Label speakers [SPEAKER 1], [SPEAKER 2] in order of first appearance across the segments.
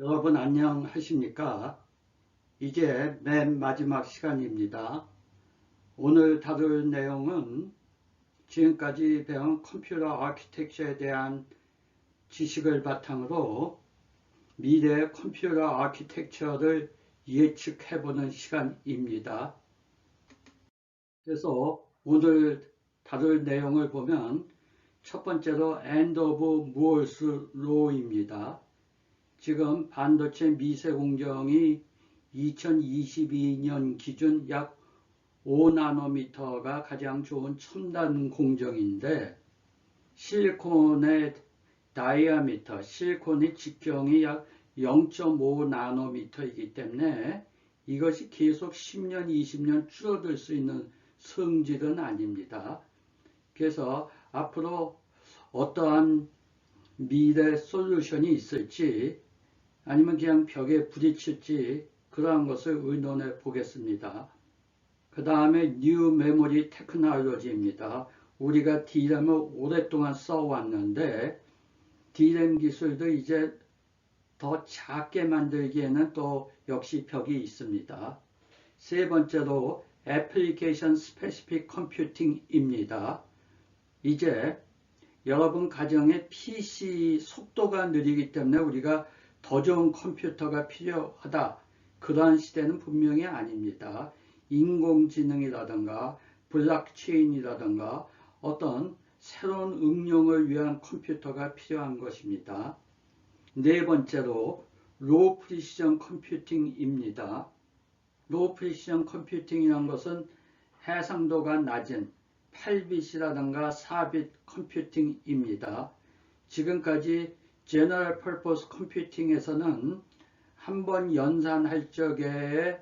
[SPEAKER 1] 여러분 안녕하십니까? 이제 맨 마지막 시간입니다. 오늘 다룰 내용은 지금까지 배운 컴퓨터 아키텍처에 대한 지식을 바탕으로 미래 컴퓨터 아키텍처를 예측해보는 시간입니다. 그래서 오늘 다룰 내용을 보면 첫 번째로 End of Moore's Law입니다. 지금 반도체 미세 공정이 2022년 기준 약 5나노미터가 가장 좋은 첨단 공정인데, 실리콘의 다이아미터, 실리콘의 직경이 약 0.5나노미터이기 때문에 이것이 계속 10년, 20년 줄어들 수 있는 성질은 아닙니다. 그래서 앞으로 어떠한 미래 솔루션이 있을지 아니면 그냥 벽에 부딪힐지 그러한 것을 의논해 보겠습니다. 그 다음에 New Memory Technology입니다. 우리가 D램을 오랫동안 써왔는데 D램 기술도 이제 더 작게 만들기에는 또 역시 벽이 있습니다. 세 번째로 Application Specific Computing입니다. 이제 여러분 가정의 PC 속도가 느리기 때문에 우리가 더 좋은 컴퓨터가 필요하다. 그러한 시대는 분명히 아닙니다. 인공지능이라든가 블록체인이라든가 어떤 새로운 응용을 위한 컴퓨터가 필요한 것입니다. 네 번째로 로우 프리시전 컴퓨팅입니다. 로우 프리시전 컴퓨팅이라는 것은 해상도가 낮은 8빛이라든가 4빛 컴퓨팅입니다. 지금까지 제너럴 퍼포스 컴퓨팅에서는 한번 연산할 적에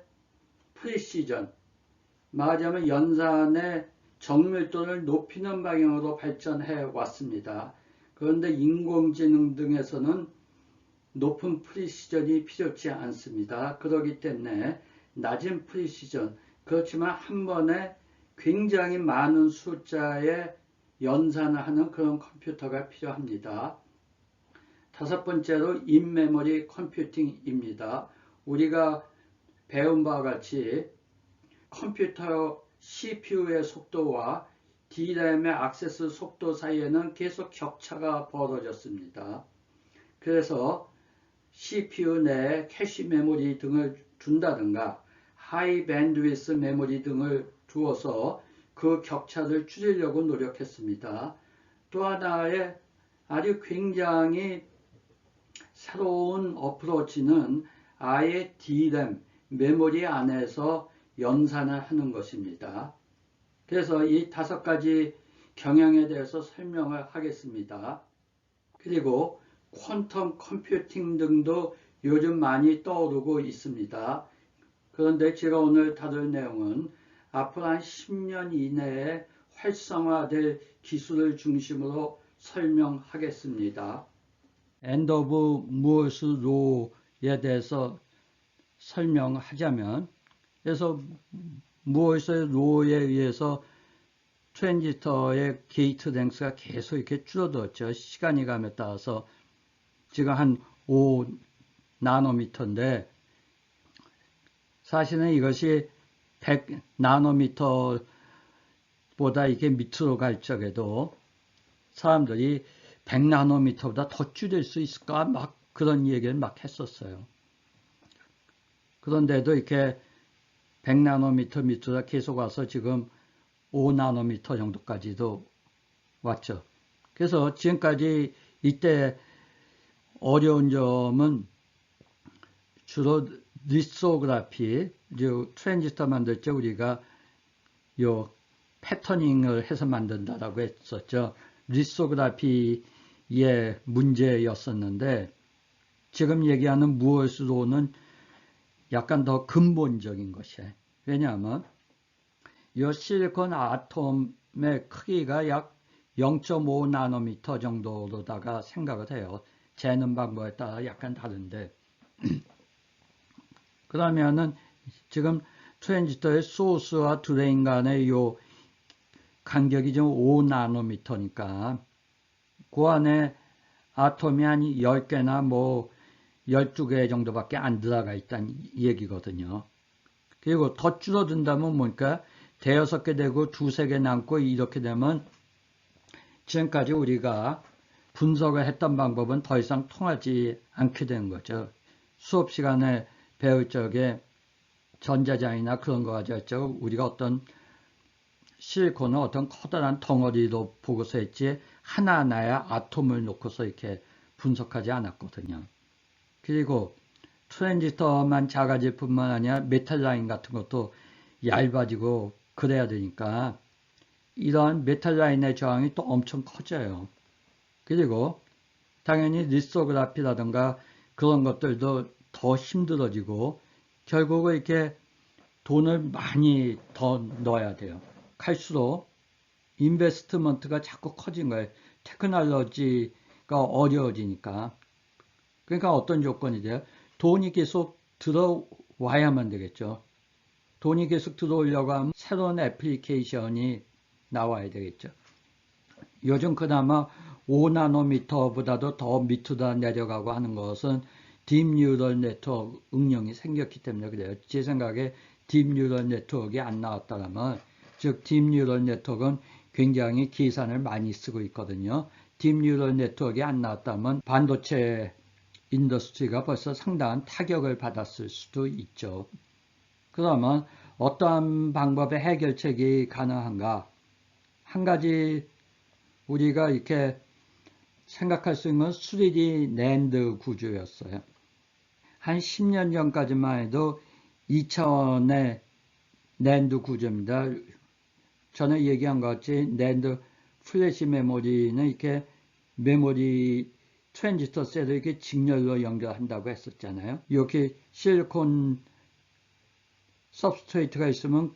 [SPEAKER 1] 프리시전, 말하자면 연산의 정밀도를 높이는 방향으로 발전해 왔습니다. 그런데 인공지능 등에서는 높은 프리시전이 필요치 않습니다. 그렇기 때문에 낮은 프리시전, 그렇지만 한 번에 굉장히 많은 숫자의 연산을 하는 그런 컴퓨터가 필요합니다. 다섯 번째로 인메모리 컴퓨팅입니다. 우리가 배운 바와 같이 컴퓨터 CPU의 속도와 D램의 액세스 속도 사이에는 계속 격차가 벌어졌습니다. 그래서 CPU 내에 캐시 메모리 등을 준다든가 하이 밴드위스 메모리 등을 두어서 그 격차를 줄이려고 노력했습니다. 또 하나의 아주 굉장히 새로운 어프로치는 아예 D램, 메모리 안에서 연산을 하는 것입니다. 그래서 이 다섯 가지 경향에 대해서 설명을 하겠습니다. 그리고 퀀텀 컴퓨팅 등도 요즘 많이 떠오르고 있습니다. 그런데 제가 오늘 다룰 내용은 앞으로 한 10년 이내에 활성화될 기술을 중심으로 설명하겠습니다. End of Moore's Law에 대해서 설명하자면, 그래서 Moore's Law에 의해서 트랜지스터의 게이트 랭스가 계속 이렇게 줄어들었죠. 시간이 감에 따라서 지금 한 5나노미터인데 사실은 이것이 100나노미터보다 이게 밑으로 갈 적에도 사람들이 100나노미터보다 더 줄일 수 있을까? 막 그런 얘기를 막 했었어요. 그런데도 이렇게 100나노미터 밑으로 계속 와서 지금 5나노미터 정도까지도 왔죠. 그래서 지금까지 이때 어려운 점은 주로 리소그래피, 트랜지스터 만들 때 우리가 요 패터닝을 해서 만든다라고 했었죠. 리소그래피의 문제였었는데 지금 얘기하는 무어스 로는 약간 더 근본적인 것이에요. 왜냐하면 이 실리콘 아톰의 크기가 약 0.5나노미터 정도로다가 생각을 해요. 재는 방법에 따라 약간 다른데 그러면은 지금 트랜지스터의 소스와 드레인 간의 요 간격이 좀 5나노미터니까 그 안에 아톰이 한 10개나 뭐 12개 정도밖에 안 들어가 있다는 얘기거든요. 그리고 더 줄어든다면 뭐니까 대여섯 개 되고 두세 개 남고 이렇게 되면 지금까지 우리가 분석을 했던 방법은 더 이상 통하지 않게 되는 거죠. 수업 시간에 배울 적에 전자장이나 그런 거 가졌죠. 우리가 어떤 실리콘을 어떤 커다란 덩어리로 보고서 했지 하나하나의 아톰을 놓고서 이렇게 분석하지 않았거든요. 그리고 트랜지스터만 작아질 뿐만 아니라 메탈 라인 같은 것도 얇아지고 그래야 되니까 이러한 메탈 라인의 저항이 또 엄청 커져요. 그리고 당연히 리소그라피라든가 그런 것들도 더 힘들어지고 결국은 이렇게 돈을 많이 더 넣어야 돼요. 갈수록 인베스트먼트가 자꾸 커진 거예요. 테크놀로지가 어려워지니까. 그러니까 어떤 조건이 돼요? 돈이 계속 들어와야만 되겠죠. 돈이 계속 들어오려고 하면 새로운 애플리케이션이 나와야 되겠죠. 요즘 그나마 5나노미터보다도 더 밑으로 내려가고 하는 것은 딥뉴럴 네트워크 응용이 생겼기 때문에 그래요. 제 생각에 딥뉴럴 네트워크가 안 나왔다면, 즉 딥뉴럴 네트워크는 굉장히 계산을 많이 쓰고 있거든요. 딥뉴럴 네트워크가 안 나왔다면 반도체 인더스트리가 벌써 상당한 타격을 받았을 수도 있죠. 그러면 어떠한 방법의 해결책이 가능한가? 한 가지 우리가 이렇게 생각할 수 있는 건 3D 낸드 구조였어요. 한 10년 전까지만 해도 2차원의 낸드 구조입니다. 전에 얘기한 것 같이 낸드 플래시 메모리는 이렇게 메모리 트랜지스터 셀을 이렇게 직렬로 연결한다고 했었잖아요. 이렇게 실리콘 서브스트레이트가 있으면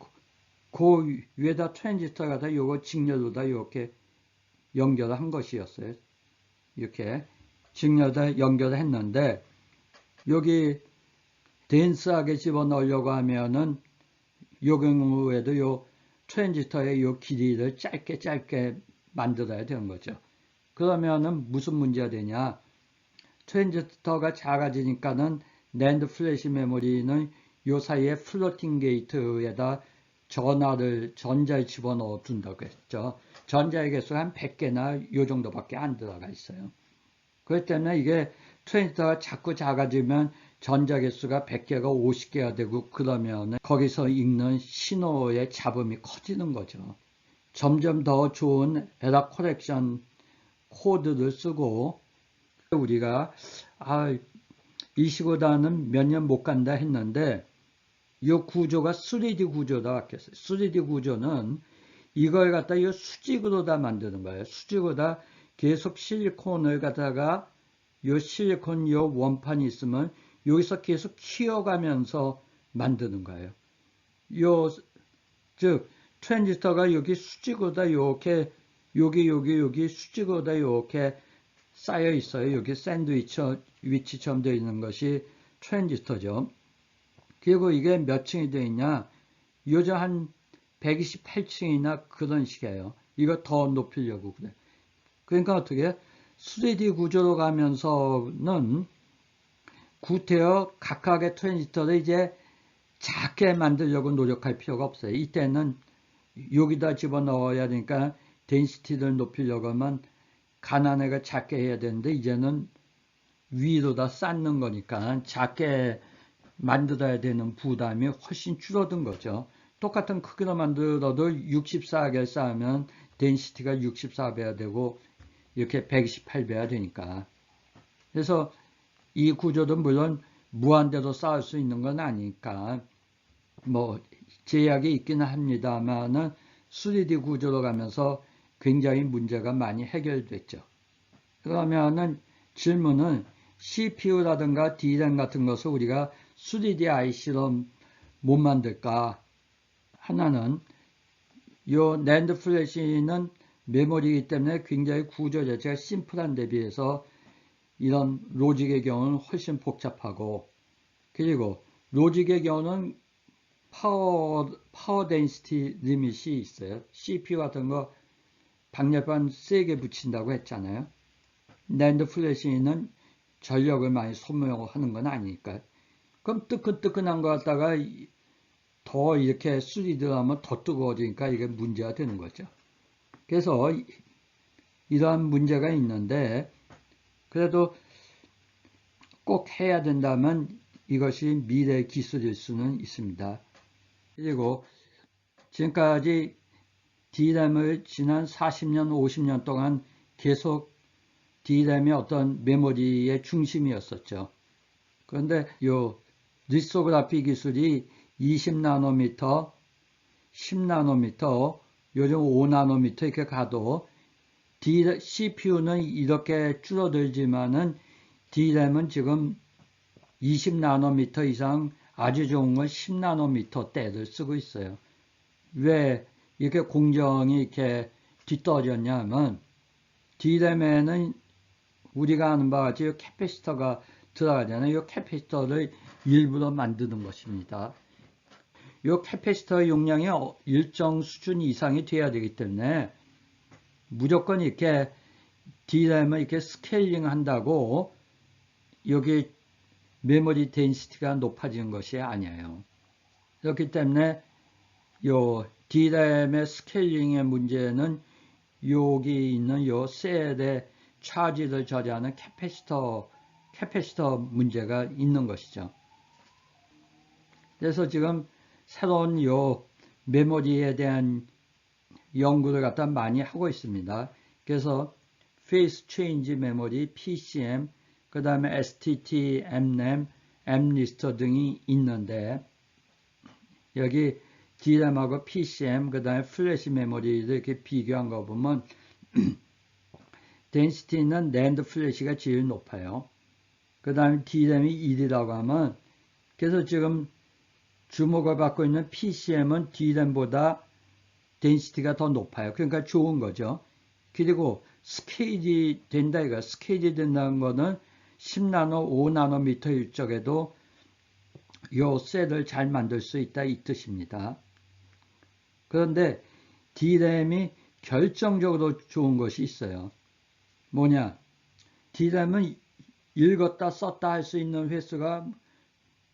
[SPEAKER 1] 그 위에다 트랜지스터가 다 요거 직렬로 다 이렇게 연결한 것이었어요. 이렇게 직렬다 연결을 했는데 여기 덴스하게 집어넣으려고 하면은 요 경우에도 요 트랜지스터의 요 길이를 짧게 만들어야 되는 거죠. 그러면은 무슨 문제가 되냐? 트랜지스터가 작아지니까는 낸드 플래시 메모리는 요 사이에 플로팅 게이트에다 전자를 집어넣어 둔다고 했죠. 전자의 개수가 한 100개나 요 정도밖에 안 들어가 있어요. 그렇기 때문에 이게 트랜지스터가 자꾸 작아지면 전자 개수가 100개가 50개가 되고 그러면 거기서 읽는 신호의 잡음이 커지는 거죠. 점점 더 좋은 에러 코렉션 코드를 쓰고 우리가 이 시보다는 몇 년 못 간다 했는데 이 구조가 3D 구조다 바뀌었어요. 3D 구조는 이걸 갖다 이 수직으로 다 만드는 거예요. 수직으로 다 계속 실리콘을 갖다가 이 실리콘 이 원판이 있으면 여기서 계속 키워가면서 만드는 거예요. 즉 트랜지스터가 여기 수직으로 다 이렇게 여기 수직으로 다 이렇게 쌓여 있어요. 여기 샌드위치처럼 되어 있는 것이 트랜지스터죠. 그리고 이게 몇 층이 되어 있냐? 요즘 한 128층이나 그런 식이에요. 이거 더 높이려고 그래. 그러니까 어떻게 3D 구조로 가면서는 구태여 각각의 트랜지스터를 이제 작게 만들려고 노력할 필요가 없어요. 이때는 여기다 집어넣어야 되니까 덴시티를 높이려고 하면 가난해가 작게 해야 되는데 이제는 위로다 쌓는 거니까 작게 만들어야 되는 부담이 훨씬 줄어든 거죠. 똑같은 크기로 만들어도 64개를 쌓으면 덴시티가 64배가 되고 이렇게 128배가 되니까. 그래서 이 구조도 물론 무한대로 쌓을 수 있는 건 아니니까 뭐 제약이 있기는 합니다만은 3D 구조로 가면서 굉장히 문제가 많이 해결됐죠. 그러면은 질문은 CPU라든가 DRAM 같은 것을 우리가 3D IC로 못 만들까? 하나는 요 낸드 플래시는 메모리이기 때문에 굉장히 구조 자체가 심플한 데 비해서 이런 로직의 경우는 훨씬 복잡하고, 그리고 로직의 경우는 파워 덴시티 리밋이 있어요. CPU 같은 거 방열판 세게 붙인다고 했잖아요. 낸드 플래시는 전력을 많이 소모하는 건 아니니까. 그럼 뜨끈뜨끈한 거 갖다가 더 이렇게 수리들하면 더 뜨거워지니까 이게 문제가 되는 거죠. 그래서 이러한 문제가 있는데 그래도 꼭 해야 된다면 이것이 미래 기술일 수는 있습니다. 그리고 지금까지 D램을 지난 40년, 50년 동안 계속 D램이 어떤 메모리의 중심이었었죠. 그런데 요 리소그라피 기술이 20나노미터, 10나노미터, 요즘 5나노미터 이렇게 가도 CPU는 이렇게 줄어들지만은 D램은 지금 20나노미터 이상 아주 좋은 건 10나노미터대를 쓰고 있어요. 왜 이렇게 공정이 이렇게 뒤떨어졌냐면 D램에는 우리가 아는 바와 같이 이 캐패시터가 들어가잖아요. 이 캐패시터를 일부러 만드는 것입니다. 이 캐패시터 용량이 일정 수준 이상이 돼야 되기 때문에 무조건 이렇게 D램을 이렇게 스케일링 한다고 여기 메모리 덴시티가 높아지는 것이 아니에요. 그렇기 때문에 요 D램의 스케일링의 문제는 여기 있는 요 셀의 차지를 저지하는 캐패시터 문제가 있는 것이죠. 그래서 지금 새로운 요 메모리에 대한 연구를 갖다 많이 하고 있습니다. 그래서 Phase Change Memory, PCM, 그 다음에 STT, MRAM, MLIST 등이 있는데 여기 D램하고 PCM, 그 다음에 플래시 메모리를 이렇게 비교한 거 보면 덴시티는 NAND 플래시가 제일 높아요. 그 다음에 D램이 1이라고 하면 그래서 지금 주목을 받고 있는 PCM은 D램보다 덴시티가 더 높아요. 그러니까 좋은 거죠. 그리고 스케일이 된다 이거 스케일이 된다는 거는 10나노, 5나노미터 쪽에도 요 셀을 잘 만들 수 있다 이 뜻입니다. 그런데 D램이 결정적으로 좋은 것이 있어요. 뭐냐? D램은 읽었다 썼다 할 수 있는 횟수가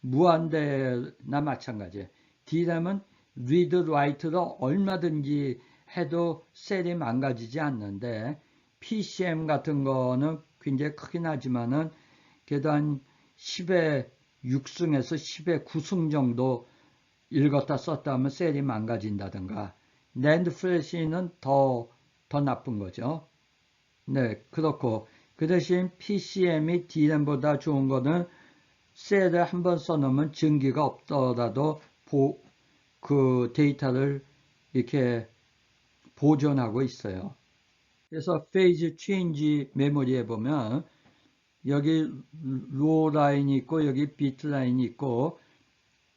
[SPEAKER 1] 무한대나 마찬가지예요. D램은 read, write를 얼마든지 해도 셀이 망가지지 않는데 PCM 같은 거는 굉장히 크긴 하지만은 그래도 한 10의 6승에서 10의 9승 정도 읽었다 썼다 하면 셀이 망가진다든가 NAND 플래시는 더 나쁜 거죠. 네, 그렇고 그 대신 PCM이 D램보다 좋은 거는 셀을 한번 써놓으면 증기가 없더라도 그 데이터를 이렇게 보존하고 있어요. 그래서 페이지 체인지 메모리에 보면 여기 로 라인이 있고 여기 비트 라인이 있고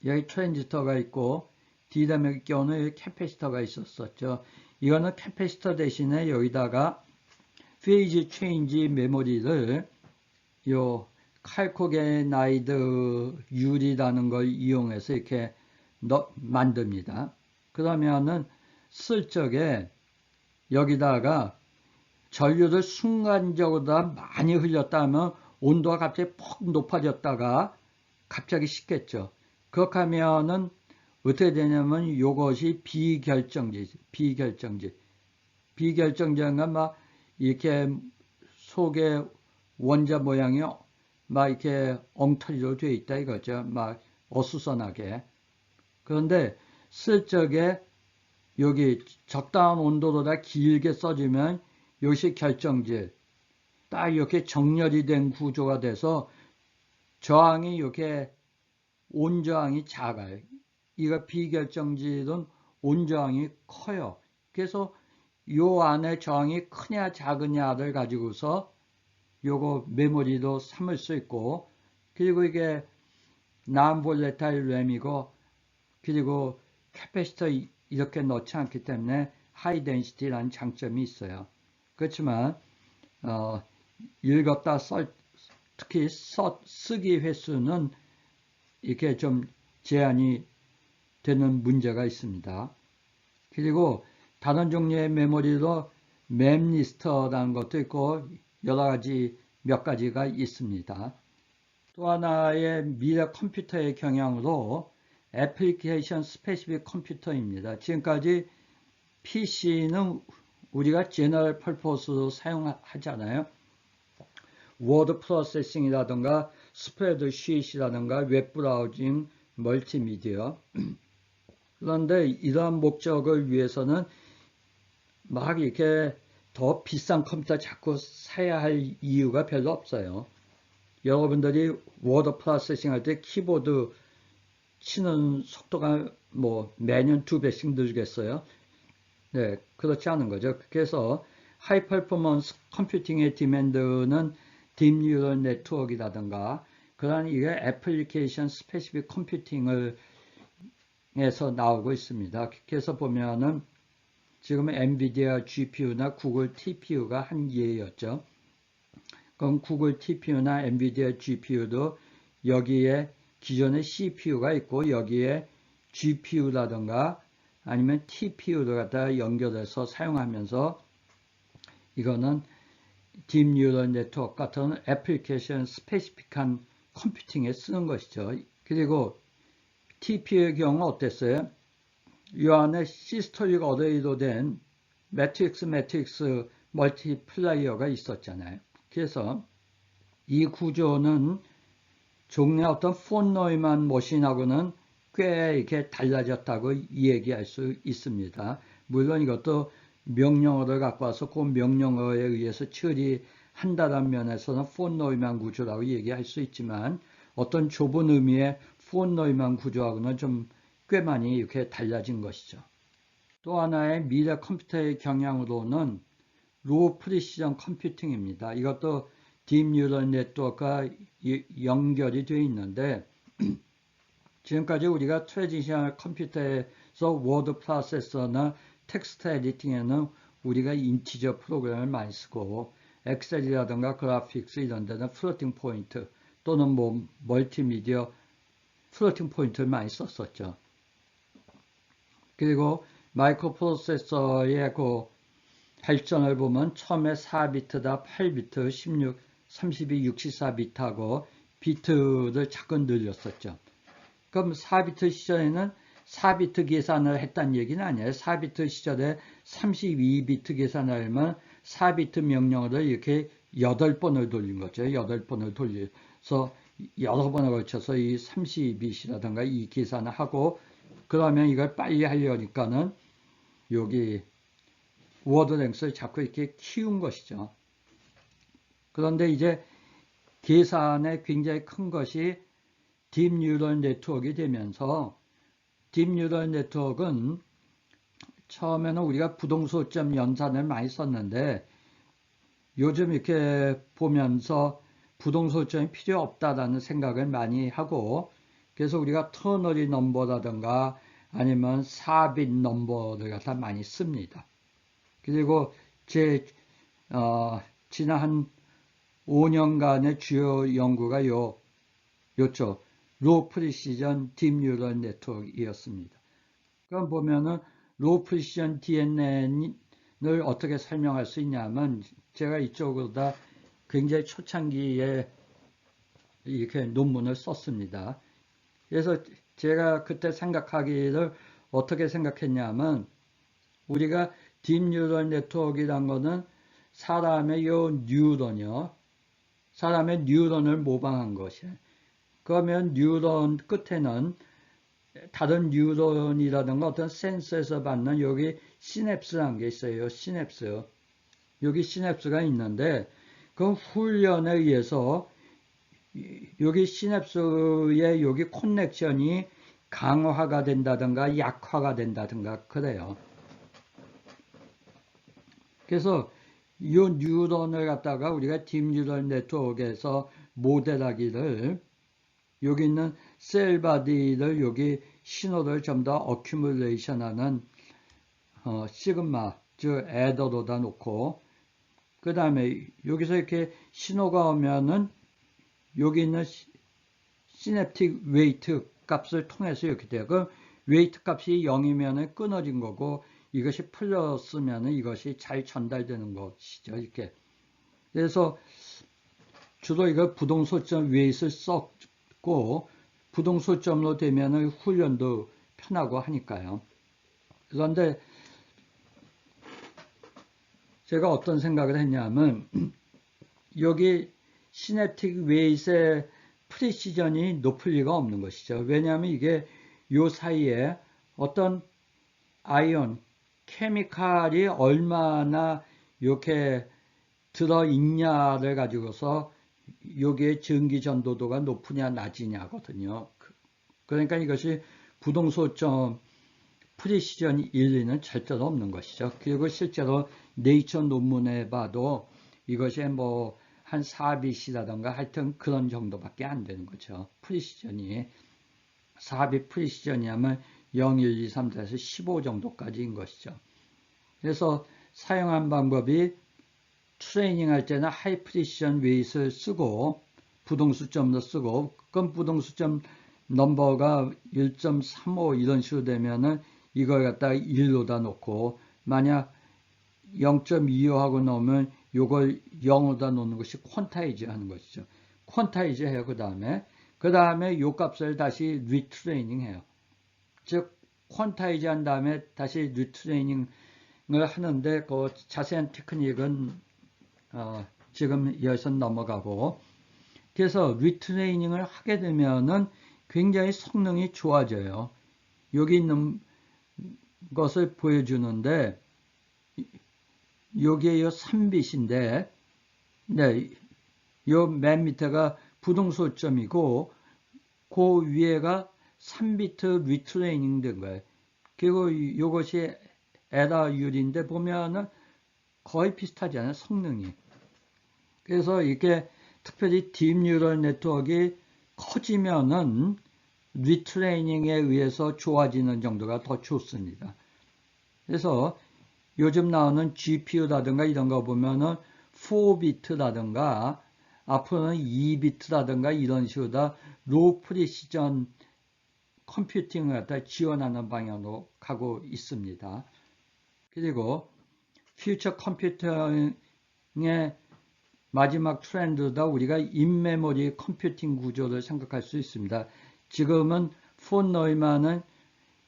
[SPEAKER 1] 여기 트랜지스터가 있고 D램의 경우는 여기 캐패시터가 있었었죠. 이거는 캐패시터 대신에 여기다가 페이지 체인지 메모리를 요 칼코게나이드 유리라는 걸 이용해서 이렇게 만듭니다. 그러면은 쓸 적에 여기다가 전류를 순간적으로 많이 흘렸다 하면 온도가 갑자기 퍽 높아졌다가 갑자기 식겠죠. 그렇게 하면은 어떻게 되냐면 이것이 비결정지가 막 이렇게 속에 원자 모양이 막 이렇게 엉터리로 되어 있다 이거죠. 막 어수선하게. 그런데 쓸 적에 여기 적당한 온도로다 길게 써주면 이것이 결정질 딱 이렇게 정렬이 된 구조가 돼서 저항이 이렇게 온저항이 작아요. 이거 비결정질은 온저항이 커요. 그래서 요 안에 저항이 크냐 작으냐를 가지고서 요거 메모리도 삼을 수 있고 그리고 이게 non-volatile 램이고 그리고 캐패시터 이렇게 넣지 않기 때문에 하이 덴시티라는 장점이 있어요. 그렇지만 읽었다 특히 쓰기 횟수는 이렇게 좀 제한이 되는 문제가 있습니다. 그리고 다른 종류의 메모리로 맵리스터라는 것도 있고 여러 가지 몇 가지가 있습니다. 또 하나의 미래 컴퓨터의 경향으로 애플리케이션 스페시픽 컴퓨터입니다. 지금까지 PC는 우리가 제너럴 펄포스로 사용하잖아요. 워드 프로세싱이라든가 스프레드시트라든가 웹브라우징, 멀티미디어. 그런데 이러한 목적을 위해서는 막 이렇게 더 비싼 컴퓨터 자꾸 사야 할 이유가 별로 없어요. 여러분들이 워드 프로세싱 할 때 키보드 치는 속도가 뭐 매년 2배씩 늘겠어요? 네, 그렇지 않은 거죠. 그래서 하이 퍼포먼스 컴퓨팅의 디맨드는 딥 뉴럴 네트워크라든가 그런 이게 애플리케이션 스페시픽 컴퓨팅을 에서 나오고 있습니다. 그래서 보면은 지금 엔비디아 GPU나 구글 TPU가 한 예였죠. 그럼 구글 TPU나 엔비디아 GPU도 여기에 기존의 CPU가 있고 여기에 GPU라든가 아니면 TPU를 갖다 연결해서 사용하면서 이거는 딥 뉴럴 네트워크 같은 애플리케이션 스페시픽한 컴퓨팅에 쓰는 것이죠. 그리고 TPU의 경우 어땠어요? 이 안에 시스토릭 어레이로 된 매트릭스 멀티플라이어가 있었잖아요. 그래서 이 구조는 종래 어떤 폰 노이만 머신하고는 꽤 이렇게 달라졌다고 얘기할 수 있습니다. 물론 이것도 명령어를 갖고 와서 그 명령어에 의해서 처리한다는 면에서는 폰 노이만 구조라고 얘기할 수 있지만 어떤 좁은 의미의 폰 노이만 구조하고는 좀 꽤 많이 이렇게 달라진 것이죠. 또 하나의 미래 컴퓨터의 경향으로는 로우 프리시전 컴퓨팅입니다. 이것도 딥 뉴럴 네트워크가 연결이 되어 있는데 지금까지 우리가 트래디셔널 컴퓨터에서 워드 프로세서나 텍스트 에디팅에는 우리가 인티저 프로그램을 많이 쓰고 엑셀이라든가 그래픽스 이런 데는 플로팅 포인트 또는 뭐 멀티미디어 플로팅 포인트를 많이 썼었죠. 그리고 마이크로 프로세서의 그 발전을 보면 처음에 4비트다 8비트, 16, 32, 64비트하고 비트를 자꾸 늘렸었죠. 그럼 4비트 시절에는 4비트 계산을 했다는 얘기는 아니에요. 4비트 시절에 32비트 계산을 하면 4비트 명령어를 이렇게 8번을 돌린 거죠. 8번을 돌려서 여러 번에 걸쳐서 이 32bit이라든가 이 계산을 하고 그러면 이걸 빨리 하려니까는 여기 워드랭스를 자꾸 이렇게 키운 것이죠. 그런데 이제 계산에 굉장히 큰 것이 딥 뉴럴 네트워크가 되면서 딥 뉴럴 네트워크는 처음에는 우리가 부동소점 연산을 많이 썼는데 요즘 이렇게 보면서 부동소점이 필요 없다라는 생각을 많이 하고 그래서 우리가 터너리 넘버라든가 아니면 4빗 넘버를 갖다 많이 씁니다. 그리고 지난 한 5년간의 주요 연구가 요쪽 로우 프리시전 딥 뉴럴 네트워크이었습니다. 그럼 보면은 로우 프리시전 DNN을 어떻게 설명할 수 있냐면 제가 이쪽으로 다 굉장히 초창기에 이렇게 논문을 썼습니다. 그래서 제가 그때 생각하기를 어떻게 생각했냐면 우리가 딥 뉴럴 네트워크라는 거는 사람의 사람의 뉴런을 모방한 것이에요. 그러면 뉴런 끝에는 다른 뉴런이라든가 어떤 센서에서 받는 여기 시냅스라는 게 있어요. 시냅스. 여기 시냅스가 있는데 그 훈련에 의해서 여기 시냅스의 여기 커넥션이 강화가 된다든가 약화가 된다든가 그래요. 그래서 이 뉴런을 갖다가 우리가 딥 뉴럴 네트워크에서 모델하기를 여기 있는 셀바디를 여기 신호를 좀 더 어큐뮬레이션 하는 시그마 즉 애더로다 놓고 그 다음에 여기서 이렇게 신호가 오면은 여기 있는 시냅틱 웨이트 값을 통해서 이렇게 돼요. 그럼 웨이트 값이 0이면 끊어진 거고 이것이 플러스면 이것이 잘 전달되는 것이죠. 이렇게. 그래서 주로 이거 부동소점 웨이트를 썼고 부동소점으로 되면은 훈련도 편하고 하니까요. 그런데 제가 어떤 생각을 했냐면 여기 시냅틱 웨이트의 프리시전이 높을 리가 없는 것이죠. 왜냐하면 이게 요 사이에 어떤 아이온, 케미칼이 얼마나 이렇게 들어있냐를 가지고서 여기에 전기 전도도가 높으냐 낮으냐거든요. 그러니까 이것이 부동소점 프리시전 일리는 절대로 없는 것이죠. 그리고 실제로 네이처 논문에 봐도 이것이 뭐 한 4빛이라던가 하여튼 그런 정도밖에 안 되는 거죠. 프리시전이 4빛 프리시전이 하면 0, 1, 2, 3, 4에서 15 정도까지인 것이죠. 그래서 사용한 방법이 트레이닝 할 때는 하이 프리시전 웨이트를 쓰고 부동수점도 쓰고 그럼 부동수점 넘버가 1.35 이런 식으로 되면은 이걸 갖다가 1로다 놓고 만약 0.25하고 넣으면 요걸 0으로다 놓는 것이 퀀타이즈 하는 것이죠. 퀀타이즈 해요. 그 다음에 요 값을 다시 리트레이닝 해요. 즉 퀀타이즈 한 다음에 다시 리트레이닝을 하는데 그 자세한 테크닉은 지금 여기서 넘어가고 그래서 리트레이닝을 하게 되면은 굉장히 성능이 좋아져요. 여기 있는 것을 보여주는데 여기에 요 3빛인데 네, 요 맨 밑에가 부동소점이고 그 위에가 3비트 리트레이닝 된 거예요. 그리고 이것이 에라율인데 보면은 거의 비슷하잖아요. 성능이. 그래서 이게 특별히 딥뉴럴 네트워크가 커지면은 리트레이닝에 의해서 좋아지는 정도가 더 좋습니다. 그래서 요즘 나오는 GPU라든가 이런 거 보면은 4비트라든가 앞으로는 2비트라든가 이런 식으로 다 로우 프리시전 컴퓨팅을 갖다 지원하는 방향으로 가고 있습니다. 그리고 퓨처 컴퓨터의 마지막 트렌드다 우리가 인메모리 컴퓨팅 구조를 생각할 수 있습니다. 지금은 폰 노이만은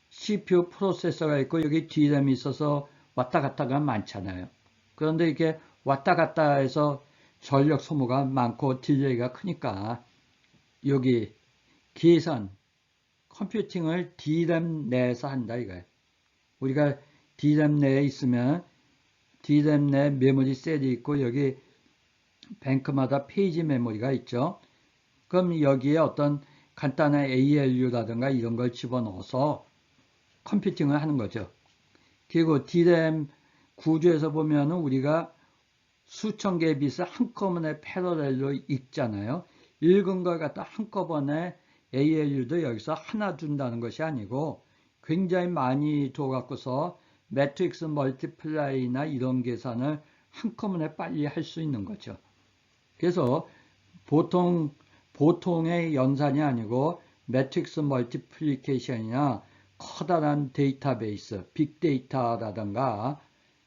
[SPEAKER 1] CPU 프로세서가 있고 여기 DRAM이 있어서 왔다 갔다가 많잖아요. 그런데 이게 왔다 갔다 해서 전력 소모가 많고 딜레이가 크니까 여기 계산, 컴퓨팅을 DRAM 내에서 한다 이거예요. 우리가 DRAM 내에 있으면 DRAM 내 메모리 셀이 있고 여기 뱅크마다 페이지 메모리가 있죠. 그럼 여기에 어떤 간단한 ALU라든가 이런 걸 집어넣어서 컴퓨팅을 하는 거죠. 그리고 DRAM 구조에서 보면은 우리가 수천 개의 빛을 한꺼번에 패러렐로 읽잖아요. 읽은 걸 갖다 한꺼번에 ALU도 여기서 하나 둔다는 것이 아니고 굉장히 많이 둬갖고서 매트릭스 멀티플라이나 이런 계산을 한꺼번에 빨리 할 수 있는 거죠. 그래서 보통의 연산이 아니고 매트릭스 멀티플리케이션이나 커다란 데이터베이스, 빅데이터라든가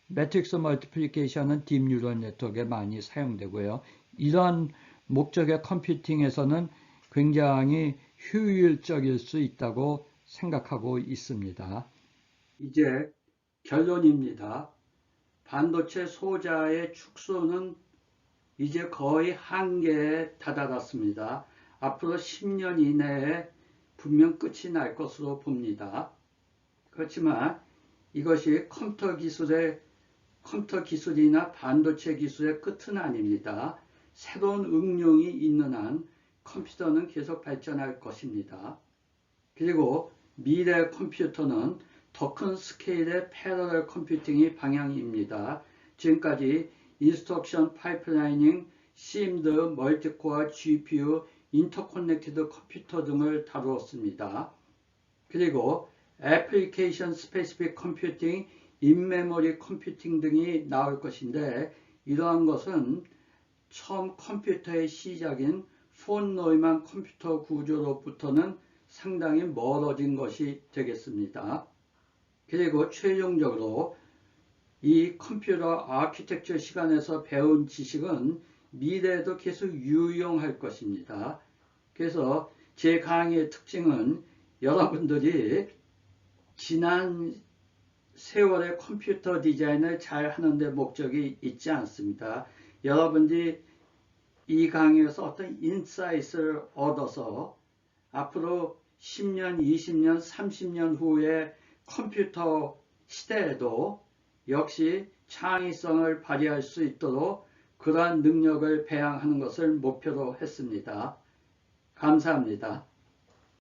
[SPEAKER 1] 매트릭스 멀티플리케이션은 딥뉴럴 네트워크에 많이 사용되고요. 이런 목적의 컴퓨팅에서는 굉장히 효율적일 수 있다고 생각하고 있습니다. 이제 결론입니다. 반도체 소자의 축소는 이제 거의 한계에 다다랐습니다. 앞으로 10년 이내에 분명 끝이 날 것으로 봅니다. 그렇지만 이것이 컴퓨터 기술이나 반도체 기술의 끝은 아닙니다. 새로운 응용이 있는 한 컴퓨터는 계속 발전할 것입니다. 그리고 미래 컴퓨터는 더 큰 스케일의 패러럴 컴퓨팅이 방향입니다. 지금까지 인스트럭션 파이프라이닝, CIMD, 멀티코어, GPU, 인터커넥티드 컴퓨터 등을 다루었습니다. 그리고 애플리케이션 스페시픽 컴퓨팅, 인메모리 컴퓨팅 등이 나올 것인데 이러한 것은 처음 컴퓨터의 시작인 폰 노이만 컴퓨터 구조로부터는 상당히 멀어진 것이 되겠습니다. 그리고 최종적으로 이 컴퓨터 아키텍처 시간에서 배운 지식은 미래에도 계속 유용할 것입니다. 그래서 제 강의의 특징은 여러분들이 지난 세월의 컴퓨터 디자인을 잘 하는데 목적이 있지 않습니다. 여러분들이 이 강의에서 어떤 인사이트를 얻어서 앞으로 10년, 20년, 30년 후에 컴퓨터 시대에도 역시 창의성을 발휘할 수 있도록 그러한 능력을 배양하는 것을 목표로 했습니다. 감사합니다.